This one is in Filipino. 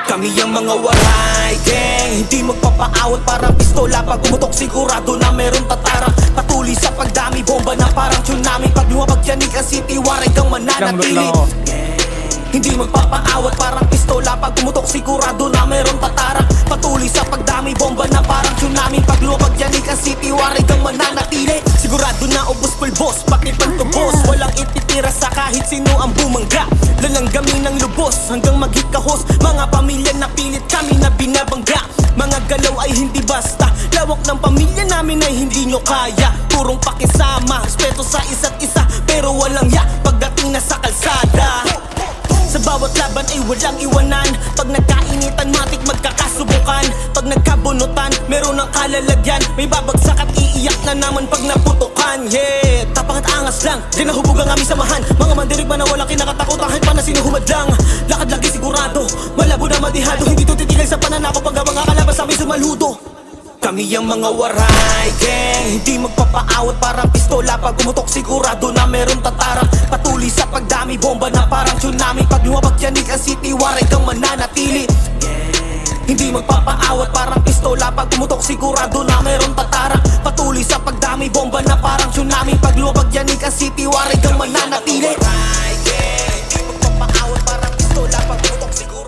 Kami ang mga waray gang, hindi magpapaawat parang pistola. Pag umutok sigurado na meron tatarang. Patuloy sa pagdami, bomba na parang tsunami. Pag lumabag yanig ang city, waray kang mananatili. Hindi magpapaawat parang pistola. Pag umutok sigurado na meron tatarang. Patuloy sa pagdami, bomba na parang tsunami. Pag lumabag yanig ang city, waray kang mananatili. Sigurado na ubos pulbos, pakipantubos. Walang ititira sa kahit sino ang bumangga. Lalanggami ng lubos hanggang maghikahos. Mga pamilya na pilit kami na binabangga. Mga galaw ay hindi basta. Lawak ng pamilya namin ay hindi nyo kaya. Purong pakisama, respeto sa isa't isa. Pero walang ya pagdating na sa kalsada. Sa bawat laban ay walang iwanan. Pag nagkainitan matik magkakasubukan. Pag nagkabunutan meron ng kalalagyan. May babagsak at iiyak na naman pag naputukan. Yeah, tapang at angas lang, di nahubog ang aming samahan. Mga mandirigma na walang kinakatakutan kahit pa na sinuhumadlang. Lakad lagi sigurado, malabo na madihado. Hindi to titigil sa pananakop pag ang mga kalaban sa amin sumaludo. Kami ang mga waray gang, hindi magpapaawat parang pistola. Pag umutok sigurado na meron tatarang. Patuloy sa pagdami, bomba na parang tsunami. Pag lumabag yanig ang city, waray kang mananatili. Hindi magpapaawat parang pistola. Pag umutok sigurado na meron tatarang. Patuloy sa pagdami, bomba na parang tsunami. Pag lumabag yanig ang city, waray kang mananatili. Hindi magpapaawat parang pistola. Pag umutok sigurado